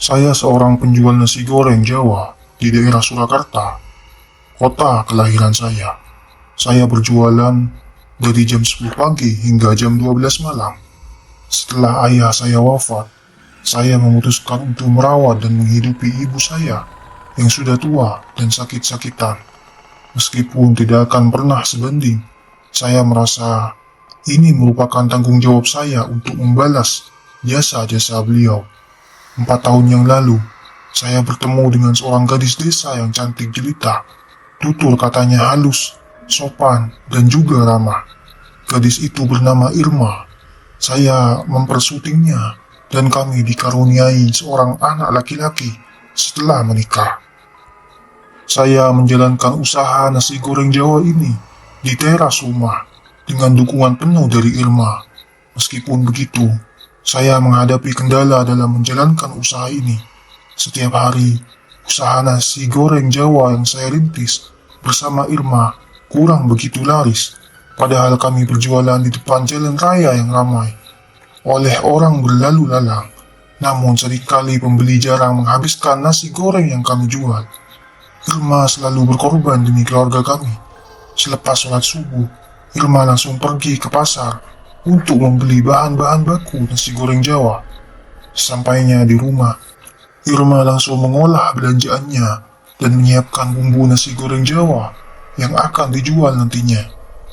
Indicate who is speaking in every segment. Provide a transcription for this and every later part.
Speaker 1: Saya seorang penjual nasi goreng Jawa di daerah Surakarta, kota kelahiran saya. Saya berjualan dari jam 10 pagi hingga jam 12 malam. Setelah ayah saya wafat, saya memutuskan untuk merawat dan menghidupi ibu saya yang sudah tua dan sakit-sakitan. Meskipun tidak akan pernah sebanding, saya merasa ini merupakan tanggung jawab saya untuk membalas jasa-jasa beliau. 4 tahun yang lalu, saya bertemu dengan seorang gadis desa yang cantik jelita. Tutur katanya halus, sopan, dan juga ramah. Gadis itu bernama Irma. Saya mempersutingnya dan kami dikaruniai seorang anak laki-laki setelah menikah. Saya menjalankan usaha nasi goreng Jawa ini di teras rumah dengan dukungan penuh dari Irma. Meskipun begitu, saya menghadapi kendala dalam menjalankan usaha ini. Setiap hari, usaha nasi goreng Jawa yang saya rintis bersama Irma kurang begitu laris, padahal kami berjualan di depan jalan raya yang ramai oleh orang berlalu lalang. Namun seringkali pembeli jarang menghabiskan nasi goreng yang kami jual. Irma selalu berkorban demi keluarga kami. Selepas sholat subuh, Irma langsung pergi ke pasar untuk membeli bahan-bahan baku nasi goreng Jawa. Sampainya di rumah, Irma langsung mengolah belanjaannya dan menyiapkan bumbu nasi goreng Jawa yang akan dijual nantinya.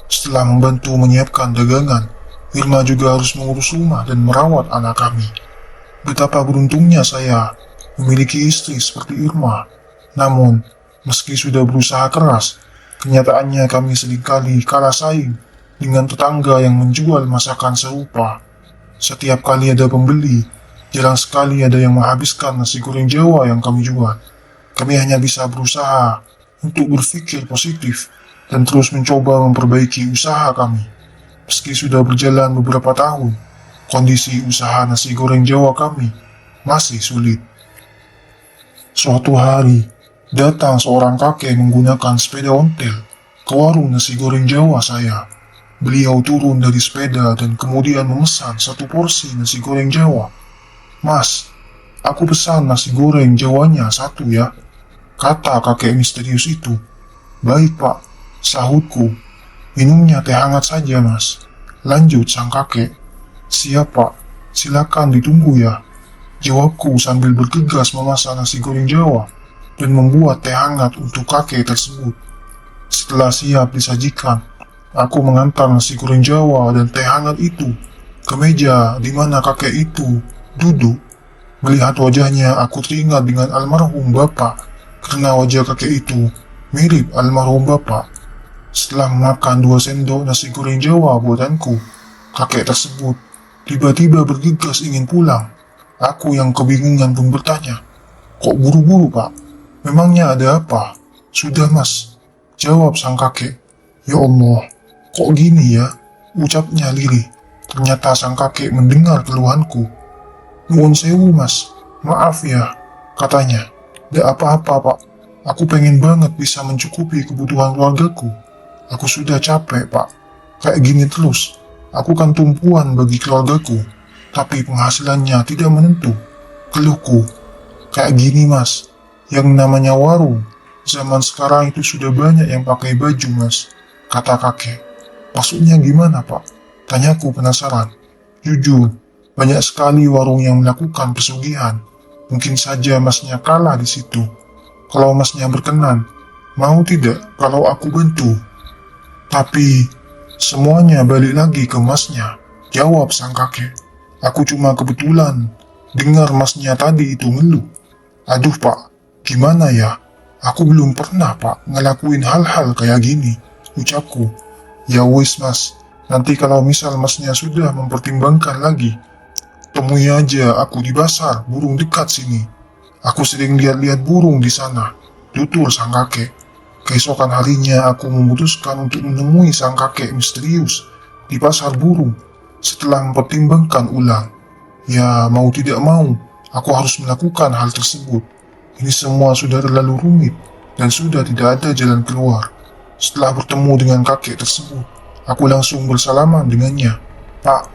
Speaker 1: Setelah membantu menyiapkan dagangan, Irma juga harus mengurus rumah dan merawat anak kami. Betapa beruntungnya saya memiliki istri seperti Irma. Namun, meski sudah berusaha keras, kenyataannya kami seringkali kalah saing dengan tetangga yang menjual masakan serupa. Setiap kali ada pembeli, jarang sekali ada yang menghabiskan nasi goreng Jawa yang kami jual. Kami hanya bisa berusaha untuk berpikir positif dan terus mencoba memperbaiki usaha kami. Meski sudah berjalan beberapa tahun, kondisi usaha nasi goreng Jawa kami masih sulit. Suatu hari, datang seorang kakek menggunakan sepeda ontel ke warung nasi goreng Jawa saya. Beliau turun dari sepeda dan kemudian memesan 1 porsi nasi goreng Jawa. "Mas, aku pesan nasi goreng Jawanya 1 ya," kata kakek misterius itu. "Baik pak," sahutku. "Minumnya teh hangat saja mas," lanjut sang kakek. "Siap pak, silakan ditunggu ya," jawabku sambil bergegas memasak nasi goreng Jawa dan membuat teh hangat untuk kakek tersebut. Setelah siap disajikan, aku mengantar nasi goreng Jawa dan teh hangat itu ke meja di mana kakek itu duduk. Melihat wajahnya, aku teringat dengan almarhum bapak karena wajah kakek itu mirip almarhum bapak. Setelah makan 2 sendok nasi goreng Jawa buatanku, kakek tersebut tiba-tiba bergegas ingin pulang. Aku yang kebingungan pun bertanya, "Kok buru-buru pak? Memangnya ada apa?" "Sudah mas," jawab sang kakek. "Ya Allah, kok gini ya?" ucapnya lirih. Ternyata sang kakek mendengar keluhanku. "Nuwun sewu mas, maaf ya," katanya. "Tidak apa-apa pak, aku pengen banget bisa mencukupi kebutuhan keluargaku. Aku sudah capek pak, kayak gini terus. Aku kan tumpuan bagi keluargaku, tapi penghasilannya tidak menentu," keluhku. "Kayak gini mas, yang namanya warung zaman sekarang itu sudah banyak yang pakai baju mas," kata kakek. "Maksudnya gimana pak?" tanyaku penasaran. "Jujur, banyak sekali warung yang melakukan pesugihan. Mungkin saja masnya kalah di situ. Kalau masnya berkenan, mau tidak kalau aku bantu?" "Tapi semuanya balik lagi ke masnya," jawab sang kakek. "Aku cuma kebetulan dengar masnya tadi itu ngeluh." "Aduh pak, gimana ya? Aku belum pernah pak ngelakuin hal-hal kayak gini," ucapku. "Ya wis mas, nanti kalau misal masnya sudah mempertimbangkan lagi, temui aja aku di pasar burung dekat sini. Aku sering lihat-lihat burung di sana," tutur sang kakek. Keesokan harinya aku memutuskan untuk menemui sang kakek misterius di pasar burung. Setelah mempertimbangkan ulang, ya mau tidak mau, aku harus melakukan hal tersebut. Ini semua sudah terlalu rumit dan sudah tidak ada jalan keluar. Setelah bertemu dengan kakek tersebut, aku langsung bersalaman dengannya. "Pak,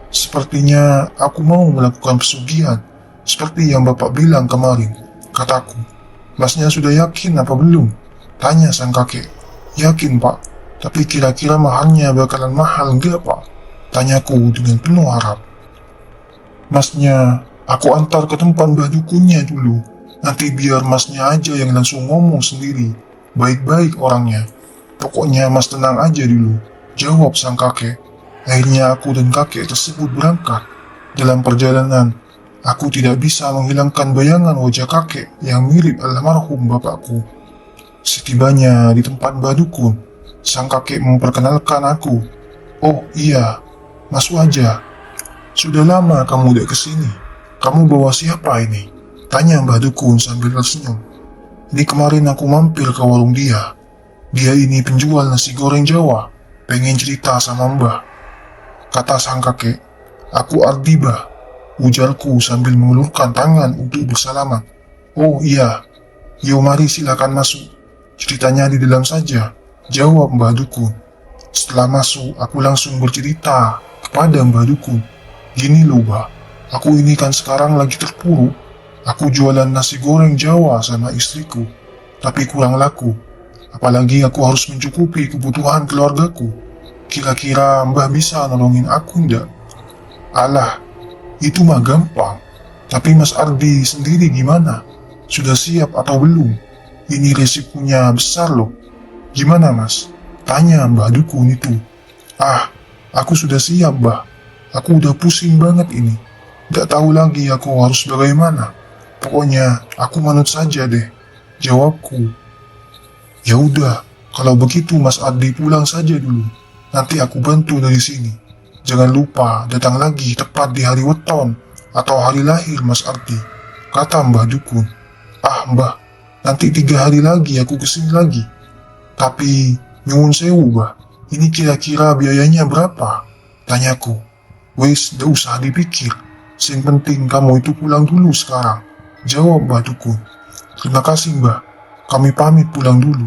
Speaker 1: sepertinya aku mau melakukan pesugihan. Seperti yang Bapak bilang kemarin, kataku. Masnya sudah yakin apa belum? Tanya sang kakek. Yakin Pak, tapi kira-kira mahalnya bakalan mahal enggak Pak? Tanyaku dengan penuh harap. Masnya, aku antar ke tempat mbah dukunnya dulu. Nanti biar masnya aja yang langsung ngomong sendiri. Baik-baik orangnya. Pokoknya mas tenang aja dulu, jawab sang kakek. Akhirnya aku dan kakek tersebut berangkat. Dalam perjalanan, aku tidak bisa menghilangkan bayangan wajah kakek yang mirip almarhum bapakku. Setibanya di tempat mbah dukun, sang kakek memperkenalkan aku. Oh iya, masuk aja. Sudah lama kamu udah kesini. Kamu bawa siapa ini? Tanya mbah dukun sambil tersenyum. Ini kemarin aku mampir ke warung dia. Dia ini penjual nasi goreng Jawa. Pengen cerita sama mbah. Kata sang kakek. Aku Ardi bah. Ujarku sambil mengulurkan tangan untuk bersalaman. Oh iya. Yo mari silakan masuk. Ceritanya di dalam saja. Jawab mbah dukun. Setelah masuk, aku langsung bercerita kepada mbah dukun. Gini loh bah. Aku ini kan sekarang lagi terpuruk. Aku jualan nasi goreng Jawa sama istriku. Tapi kurang laku. Apalagi aku harus mencukupi kebutuhan keluargaku. Kira-kira mbah bisa nolongin aku enggak? Alah, itu mah gampang. Tapi Mas Ardi sendiri gimana? Sudah siap atau belum? Ini resikonya besar loh. Gimana mas? Tanya mbah dukun itu. Ah, aku sudah siap bah. Aku udah pusing banget ini. Gak tahu lagi aku harus bagaimana. Pokoknya aku manut saja deh. Jawabku. Ya udah, kalau begitu Mas Ardi pulang saja dulu. Nanti aku bantu dari sini. Jangan lupa datang lagi tepat di hari weton atau hari lahir Mas Ardi. Kata mbah dukun. Ah mbah, nanti 3 hari lagi aku kesini lagi. Tapi nyuwun sewu bah, ini kira-kira biayanya berapa? Tanyaku. Wes, gak usah dipikir. Yang penting kamu itu pulang dulu sekarang. Jawab mbah dukun. Terima kasih mbah. Kami pamit pulang dulu.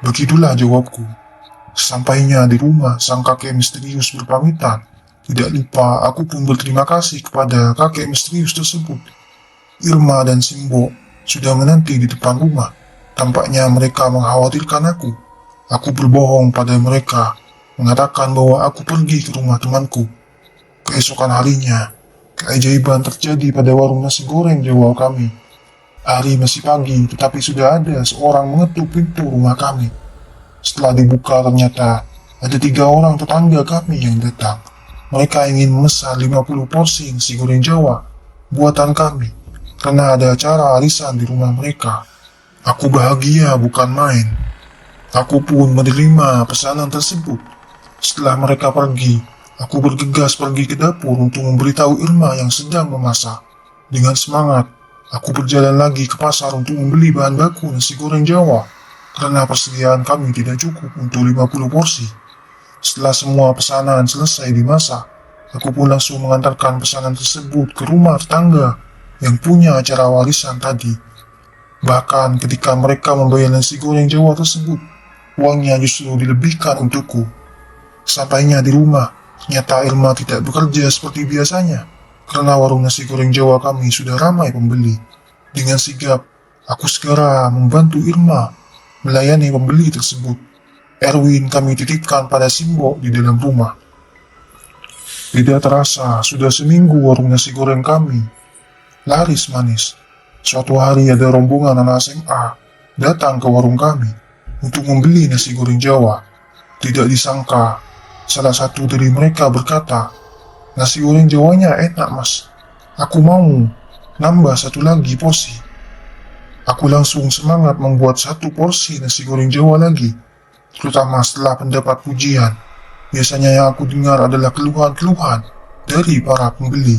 Speaker 1: Begitulah jawabku. Sampainya di rumah, sang kakek misterius berpamitan. Tidak lupa, aku pun berterima kasih kepada kakek misterius tersebut. Irma dan Simbo sudah menanti di depan rumah. Tampaknya mereka mengkhawatirkan aku. Aku berbohong pada mereka, mengatakan bahwa aku pergi ke rumah temanku. Keesokan harinya, keajaiban terjadi pada warung nasi goreng Jawa kami. Hari masih pagi, tetapi sudah ada seorang mengetuk pintu rumah kami. Setelah dibuka ternyata ada 3 orang tetangga kami yang datang. Mereka ingin memesan 50 porsi nasi goreng Jawa buatan kami, karena ada acara arisan di rumah mereka. Aku bahagia bukan main. Aku pun menerima pesanan tersebut. Setelah mereka pergi, aku bergegas pergi ke dapur untuk memberitahu Irma yang sedang memasak. Dengan semangat, aku berjalan lagi ke pasar untuk membeli bahan baku nasi goreng Jawa, karena persediaan kami tidak cukup untuk 50 porsi. Setelah semua pesanan selesai dimasak, aku pun langsung mengantarkan pesanan tersebut ke rumah tetangga yang punya acara warisan tadi. Bahkan ketika mereka membayar nasi goreng Jawa tersebut, uangnya justru dilebihkan untukku. Sampainya di rumah, ternyata Irma tidak bekerja seperti biasanya, karena warung nasi goreng Jawa kami sudah ramai pembeli. Dengan sigap, aku segera membantu Irma melayani pembeli tersebut. Erwin kami titipkan pada Simbo di dalam rumah. Tidak terasa, sudah seminggu warung nasi goreng kami laris manis. Suatu hari ada rombongan anak SMA datang ke warung kami untuk membeli nasi goreng Jawa. Tidak disangka, salah satu dari mereka berkata, nasi goreng Jawanya enak mas. Aku mau nambah 1 lagi porsi. Aku langsung semangat membuat 1 porsi nasi goreng Jawa lagi. Terutama setelah mendapat pujian. Biasanya yang aku dengar adalah keluhan-keluhan dari para pembeli.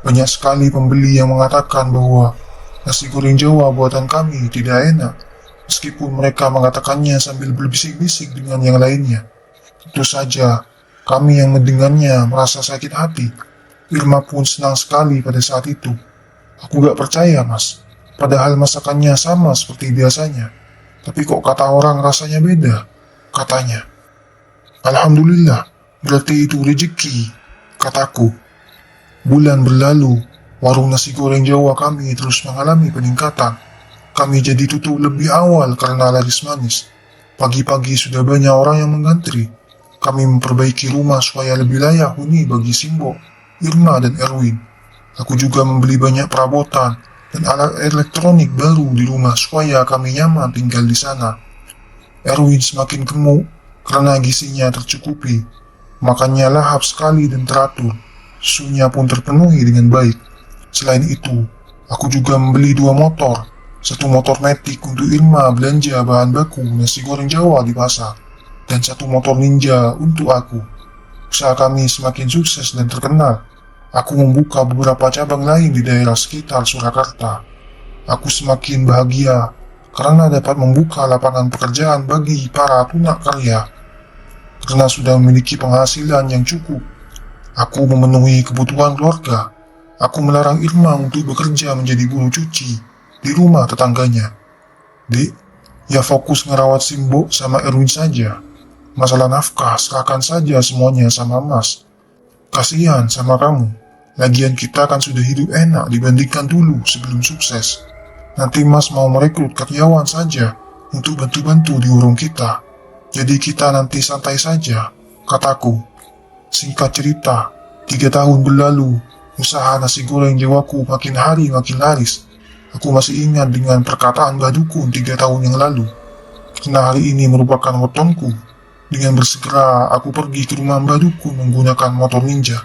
Speaker 1: Banyak sekali pembeli yang mengatakan bahwa nasi goreng Jawa buatan kami tidak enak, meskipun mereka mengatakannya sambil berbisik-bisik dengan yang lainnya. Tentu saja, kami yang mendengarnya merasa sakit hati. Irma pun senang sekali pada saat itu. Aku gak percaya mas, padahal masakannya sama seperti biasanya. Tapi kok kata orang rasanya beda, katanya. Alhamdulillah, berarti itu rezeki, kataku. Bulan berlalu, Warung nasi goreng Jawa kami terus mengalami peningkatan. Kami jadi tutup lebih awal karena laris manis. Pagi-pagi sudah banyak orang yang mengantri. Kami memperbaiki rumah supaya lebih layak huni bagi Simbo, Irma, dan Erwin. Aku juga membeli banyak perabotan dan alat elektronik baru di rumah supaya kami nyaman tinggal di sana. Erwin semakin gemuk karena gizinya tercukupi. Makannya lahap sekali dan teratur. Susunya pun terpenuhi dengan baik. Selain itu, aku juga membeli 2 motor. Satu motor metik untuk Irma belanja bahan baku nasi goreng Jawa di pasar, dan satu motor ninja untuk aku. Usaha kami semakin sukses dan terkenal. Aku membuka beberapa cabang lain di daerah sekitar Surakarta. Aku semakin bahagia karena dapat membuka lapangan pekerjaan bagi para tunakarya. Karena sudah memiliki penghasilan yang cukup, aku memenuhi kebutuhan keluarga. Aku melarang Irma untuk bekerja menjadi buruh cuci di rumah tetangganya. Dek, ya fokus ngerawat Simbo sama Erwin saja. Masalah nafkah serahkan saja semuanya sama Mas. Kasihan sama kamu. Lagian kita kan sudah hidup enak dibandingkan dulu sebelum sukses. Nanti Mas mau merekrut karyawan saja untuk bantu-bantu di warung kita. Jadi kita nanti santai saja, kataku. Singkat cerita, 3 tahun berlalu, usaha nasi goreng Jawaku makin hari makin laris. Aku masih ingat dengan perkataan Mbah Dukun 3 tahun yang lalu. Karena hari ini merupakan wetonku. Dengan bersegera, aku pergi ke rumah Mbah Dukun menggunakan motor ninja.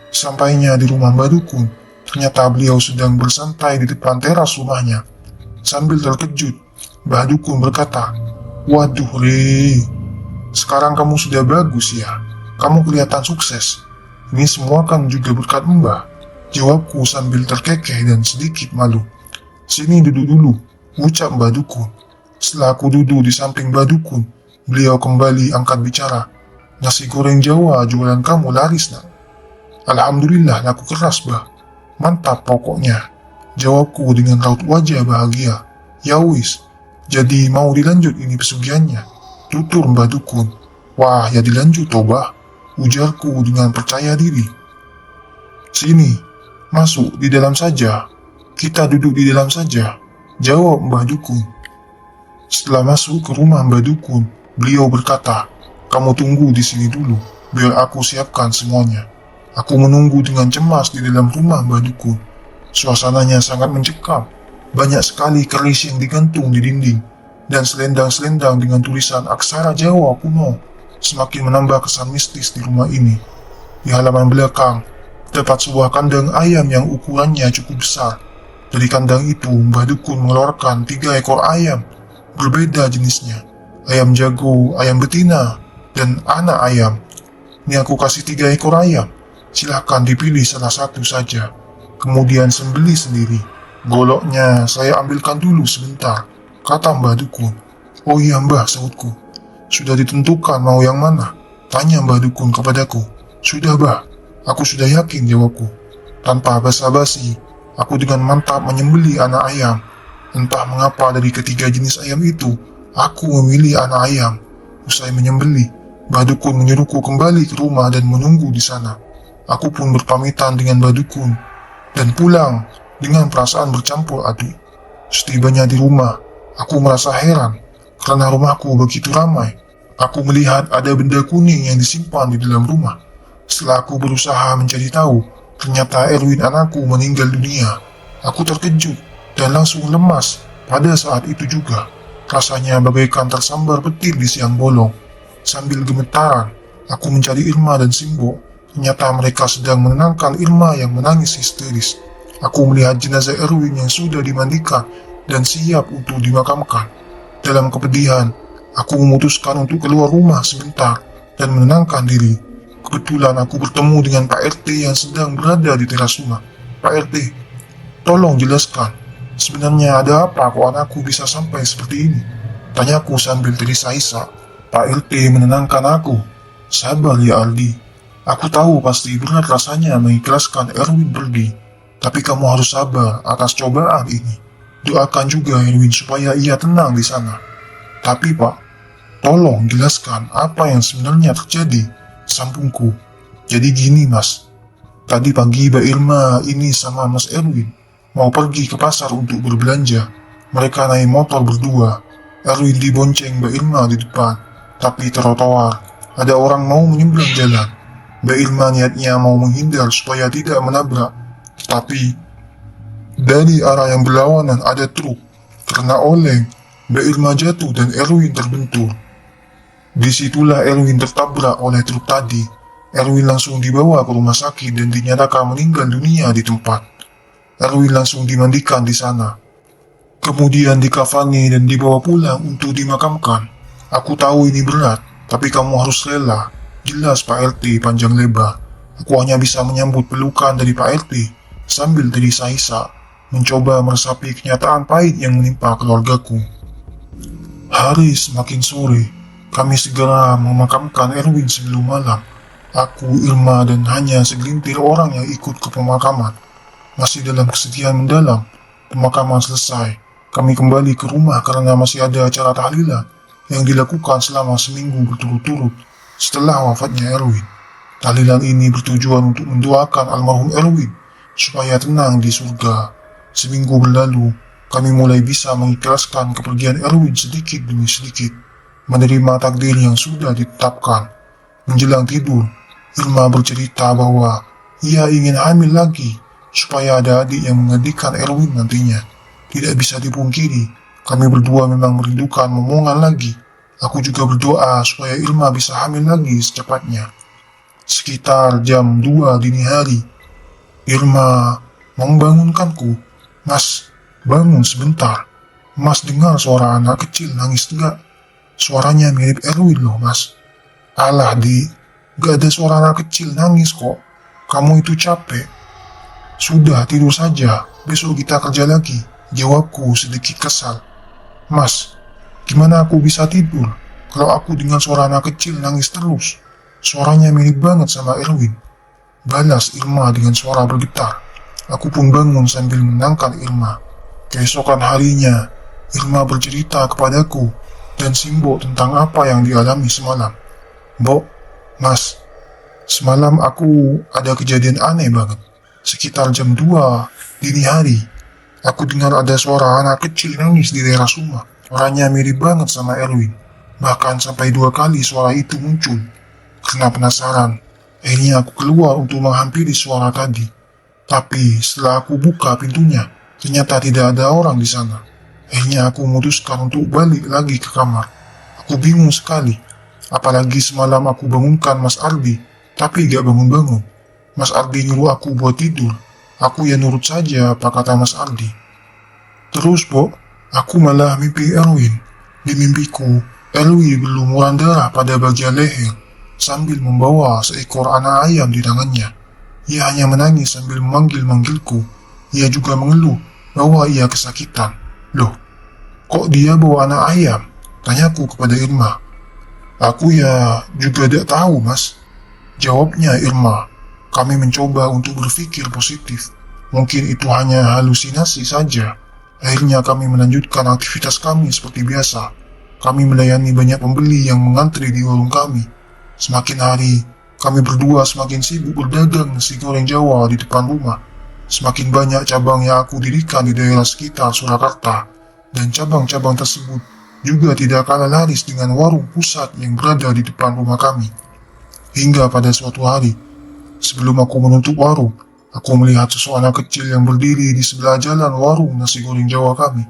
Speaker 1: Sampainya di rumah Mbah Dukun, ternyata beliau sedang bersantai di depan teras rumahnya. Sambil terkejut, Mbah Dukun berkata, "Waduh, Re, sekarang kamu sudah bagus ya. Kamu kelihatan sukses. Ini semua kan juga berkat Mbah," jawabku sambil terkekeh dan sedikit malu. "Sini duduk dulu," ucap Mbah Dukun. Setelah aku duduk di samping Mbah Dukun, beliau kembali angkat bicara. "Nasi goreng Jawa jualan kamu laris, nak?" "Alhamdulillah, laku keras, Bah. Mantap pokoknya," jawabku dengan raut wajah bahagia. "Ya wis, jadi mau dilanjut ini pesugihannya?" tutur Mbah Dukun. "Wah, ya dilanjut toh, Bah," ujarku dengan percaya diri. "Sini, masuk di dalam saja. Kita duduk di dalam saja," jawab Mbah Dukun. Setelah masuk ke rumah Mbah Dukun, beliau berkata, "Kamu tunggu di sini dulu, biar aku siapkan semuanya." Aku menunggu dengan cemas di dalam rumah Mbah Dukun. Suasananya sangat mencekam. Banyak sekali keris yang digantung di dinding, dan selendang-selendang dengan tulisan aksara Jawa kuno semakin menambah kesan mistis di rumah ini. Di halaman belakang, terdapat sebuah kandang ayam yang ukurannya cukup besar. Dari kandang itu, Mbah Dukun mengeluarkan 3 ekor ayam, berbeda jenisnya. Ayam jago, ayam betina, dan anak ayam. "Ini aku kasih 3 ekor ayam. Silahkan dipilih salah satu saja. Kemudian sembelih sendiri. Goloknya saya ambilkan dulu sebentar," kata Mbah Dukun. "Oh iya Mbah," sahutku. "Sudah ditentukan mau yang mana?" tanya Mbah Dukun kepadaku. "Sudah, Bah. Aku sudah yakin," jawabku. Tanpa basa-basi, aku dengan mantap menyembelih anak ayam. Entah mengapa dari ketiga jenis ayam itu, aku memilih anak ayam. Usai menyembelih, Mbah Dukun menyuruhku kembali ke rumah dan menunggu di sana. Aku pun berpamitan dengan Mbah Dukun dan pulang dengan perasaan bercampur aduk. Setibanya di rumah, aku merasa heran karena rumahku begitu ramai. Aku melihat ada benda kuning yang disimpan di dalam rumah. Setelah aku berusaha mencari tahu, ternyata Erwin anakku meninggal dunia. Aku terkejut dan langsung lemas pada saat itu juga. Rasanya bagaikan tersambar petir di siang bolong. Sambil gemetaran, aku mencari Irma dan Simbo. Ternyata mereka sedang menenangkan Irma yang menangis histeris. Aku melihat jenazah Erwin yang sudah dimandikan dan siap untuk dimakamkan. Dalam kepedihan, aku memutuskan untuk keluar rumah sebentar dan menenangkan diri. Kebetulan aku bertemu dengan Pak RT yang sedang berada di teras rumah. "Pak RT, tolong jelaskan, sebenarnya ada apa kok anakku bisa sampai seperti ini?" tanyaku sambil terisa-isa. Pak RT menenangkan aku. "Sabar ya Aldi, aku tahu pasti berat rasanya mengikhlaskan Erwin pergi. Tapi kamu harus sabar atas cobaan ini. Doakan juga Erwin supaya ia tenang di sana. Tapi Pak, tolong jelaskan apa yang sebenarnya terjadi," sambungku. "Jadi gini Mas, Tadi pagi Mbak Irma ini sama Mas Erwin mau pergi ke pasar untuk berbelanja. Mereka naik motor berdua. Erwin dibonceng Mbak Irma di depan. Tapi trotoar, ada orang mau menyeberang jalan. Mbak Irma niatnya mau menghindar supaya tidak menabrak. Tetapi dari arah yang berlawanan ada truk. Karena oleng, Mbak Irma jatuh dan Erwin terbentur. Disitulah Erwin tertabrak oleh truk tadi. Erwin langsung dibawa ke rumah sakit dan dinyatakan meninggal dunia di tempat. Erwin langsung dimandikan di sana. Kemudian dikafani dan dibawa pulang untuk dimakamkan. Aku tahu ini berat, tapi kamu harus rela. Jelas Pak RT panjang lebar. Aku hanya bisa menyambut pelukan dari Pak RT sambil terisa-isa, mencoba meresapi kenyataan pahit yang menimpa keluargaku. Hari semakin sore, kami segera memakamkan Erwin sebelum malam. Aku, Irma, dan hanya segelintir orang yang ikut ke pemakaman. Masih dalam kesedihan mendalam, pemakaman selesai. Kami kembali ke rumah karena masih ada acara tahlilan yang dilakukan selama seminggu berturut-turut setelah wafatnya Erwin. Tahlilan ini bertujuan untuk mendoakan almarhum Erwin supaya tenang di surga. Seminggu berlalu, kami mulai bisa mengikhlaskan kepergian Erwin sedikit demi sedikit, menerima takdir yang sudah ditetapkan. Menjelang tidur, Irma bercerita bahwa ia ingin hamil lagi supaya ada adik yang menggantikan Erwin nantinya. Tidak bisa dipungkiri, kami berdua memang merindukan momongan lagi. Aku juga berdoa supaya Irma bisa hamil lagi secepatnya. Sekitar jam 2 dini hari, Irma membangunkanku. Mas, bangun sebentar. Mas dengar suara anak kecil nangis enggak? Suaranya mirip Erwin loh, Mas. Alah, gak ada suara anak kecil nangis kok. Kamu itu capek. Sudah, tidur saja. Besok kita kerja lagi. Jawabku sedikit kesal. Mas, gimana aku bisa tidur kalau aku dengar suara anak kecil nangis terus? Suaranya mirip banget sama Erwin. Balas Irma dengan suara bergetar. Aku pun bangun sambil menenangkan Irma. Keesokan harinya, Irma bercerita kepadaku dan Simbo tentang apa yang dialami semalam. Mbok, Mas, semalam aku ada kejadian aneh banget. Sekitar jam 2 dini hari, aku dengar ada suara anak kecil nangis di teras rumah. Suaranya mirip banget sama Erwin. Bahkan sampai 2 kali suara itu muncul. Karena penasaran, akhirnya aku keluar untuk menghampiri suara tadi. Tapi setelah aku buka pintunya, ternyata tidak ada orang di sana. Akhirnya aku memutuskan untuk balik lagi ke kamar. Aku bingung sekali. Apalagi semalam aku bangunkan Mas Ardi, tapi gak bangun-bangun. Mas Ardi nyuruh aku buat tidur. Aku ya nurut saja apa kata Mas Ardi. Terus, Bo, aku malah mimpi Erwin. Di mimpiku, Erwin berlumuran darah pada bagian leher, sambil membawa seekor anak ayam di tangannya. Ia hanya menangis sambil memanggil-manggilku. Ia juga mengeluh bahwa ia kesakitan. Loh, kok dia bawa anak ayam? Tanyaku kepada Irma. Aku ya juga tidak tahu, Mas. Jawabnya Irma. Kami mencoba untuk berpikir positif. Mungkin itu hanya halusinasi saja. Akhirnya kami melanjutkan aktivitas kami seperti biasa. Kami melayani banyak pembeli yang mengantri di warung kami. Semakin hari, kami berdua semakin sibuk berdagang nasi goreng Jawa di depan rumah. Semakin banyak cabang yang aku dirikan di daerah sekitar Surakarta. Dan cabang-cabang tersebut juga tidak kalah laris dengan warung pusat yang berada di depan rumah kami. Hingga pada suatu hari, sebelum aku menutup warung, aku melihat seseorang kecil yang berdiri di sebelah jalan warung nasi goreng Jawa kami.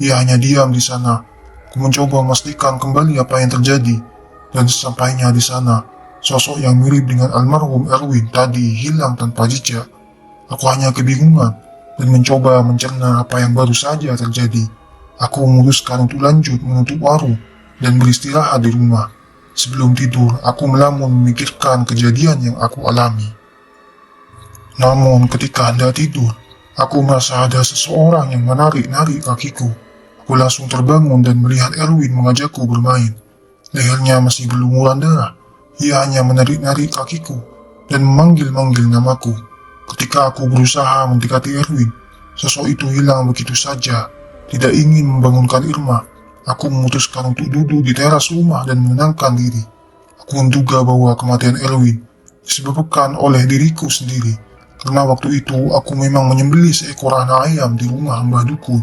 Speaker 1: Ia hanya diam di sana. Aku mencoba memastikan kembali apa yang terjadi, dan sesampainya di sana, sosok yang mirip dengan almarhum Erwin tadi hilang tanpa jejak. Aku hanya kebingungan dan mencoba mencerna apa yang baru saja terjadi. Aku memutuskan untuk lanjut menutup warung dan beristirahat di rumah. Sebelum tidur, aku melamun memikirkan kejadian yang aku alami. Namun ketika hendak tidur, aku merasa ada seseorang yang menarik-narik kakiku. Aku langsung terbangun dan melihat Erwin mengajakku bermain. Lehernya masih berlumuran darah. Ia hanya menarik-narik kakiku dan memanggil-manggil namaku. Ketika aku berusaha mendekati Erwin, sosok itu hilang begitu saja. Tidak ingin membangunkan Irma, aku memutuskan untuk duduk di teras rumah dan menenangkan diri. Aku menduga bahwa kematian Erwin disebabkan oleh diriku sendiri. Karena waktu itu aku memang menyembelih seekor anak ayam di rumah Mbah Dukun.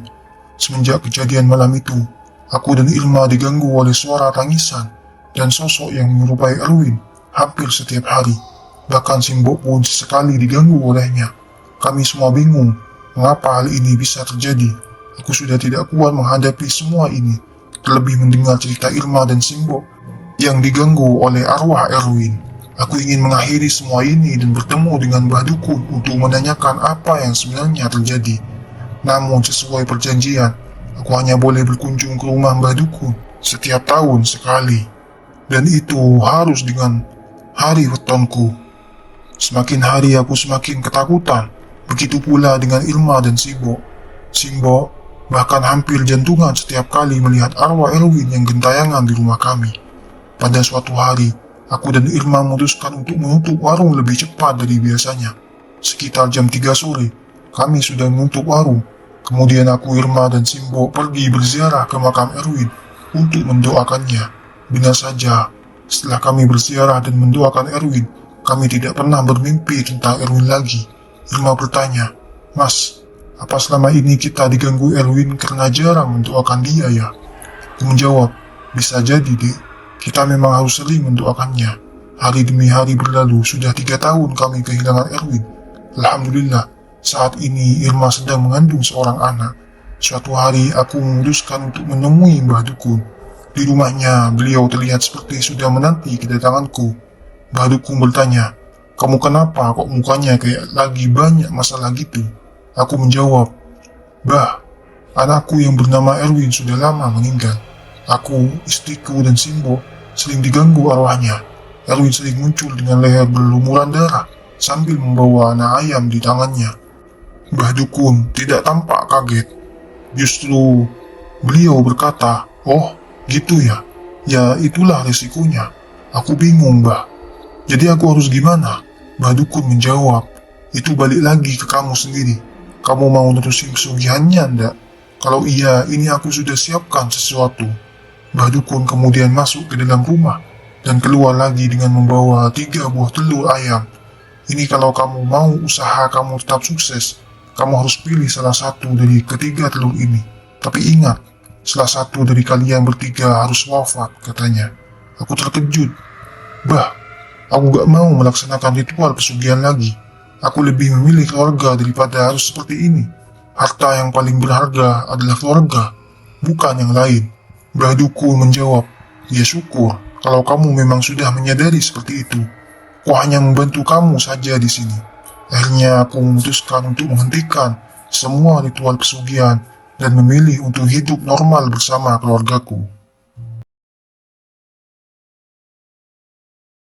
Speaker 1: Semenjak kejadian malam itu, aku dan Irma diganggu oleh suara tangisan dan sosok yang menyerupai Erwin hampir setiap hari. Bahkan Simbok pun sesekali diganggu olehnya. Kami semua bingung mengapa hal ini bisa terjadi. Aku sudah tidak kuat menghadapi semua ini, terlebih mendengar cerita Irma dan Simbok yang diganggu oleh arwah Erwin. Aku ingin mengakhiri semua ini dan bertemu dengan Mbah Dukun untuk menanyakan apa yang sebenarnya terjadi. Namun sesuai perjanjian, aku hanya boleh berkunjung ke rumah Mbah Dukun setiap tahun sekali. Dan itu harus dengan hari wetonku. Semakin hari aku semakin ketakutan. Begitu pula dengan Irma dan Simbok. Simbok bahkan hampir jantungan setiap kali melihat arwah Erwin yang gentayangan di rumah kami. Pada suatu hari, aku dan Irma memutuskan untuk menutup warung lebih cepat dari biasanya. Sekitar jam 3 sore, kami sudah menutup warung. Kemudian aku, Irma, dan Simbok pergi berziarah ke makam Erwin untuk mendoakannya. Benar saja, setelah kami berziarah dan mendoakan Erwin, kami tidak pernah bermimpi tentang Erwin lagi. Irma bertanya, "Mas, apa selama ini kita diganggu Erwin karena jarang mendoakan dia ya?" Aku menjawab, "Bisa jadi, Dek. Kita memang harus sering mendoakannya. Hari demi hari berlalu, sudah 3 tahun kami kehilangan Erwin. Alhamdulillah, saat ini Irma sedang mengandung seorang anak. Suatu hari aku memutuskan untuk menemui Mbah Dukun. Di rumahnya, beliau terlihat seperti sudah menanti kedatanganku. Mbah Dukun bertanya, "Kamu kenapa kok mukanya kayak lagi banyak masalah gitu?" Aku menjawab, "Bah, anakku yang bernama Erwin sudah lama meninggal. Aku, istriku, dan Simbok sering diganggu arwahnya. Erwin sering muncul dengan leher berlumuran darah sambil membawa anak ayam di tangannya." Mbah Dukun tidak tampak kaget. Justru beliau berkata, "Oh, gitu ya? Ya itulah resikonya." Aku bingung, Mbah. "Jadi aku harus gimana?" Mbah Dukun menjawab, "Itu balik lagi ke kamu sendiri. Kamu mau nerusin pesugihannya enggak? Kalau iya, ini aku sudah siapkan sesuatu." Mbah Dukun kemudian masuk ke dalam rumah dan keluar lagi dengan membawa 3 buah telur ayam. "Ini kalau kamu mau usaha kamu tetap sukses, kamu harus pilih salah satu dari ketiga telur ini. Tapi ingat, salah satu dari kalian bertiga harus wafat," katanya. Aku terkejut. "Bah, aku gak mau melaksanakan ritual pesugihan lagi. Aku lebih memilih keluarga daripada harus seperti ini. Harta yang paling berharga adalah keluarga, bukan yang lain." Mbah Dukun menjawab, "Ya syukur kalau kamu memang sudah menyadari seperti itu. Aku hanya membantu kamu saja di sini." Akhirnya aku memutuskan untuk menghentikan semua ritual pesugihan dan memilih untuk hidup normal bersama keluargaku.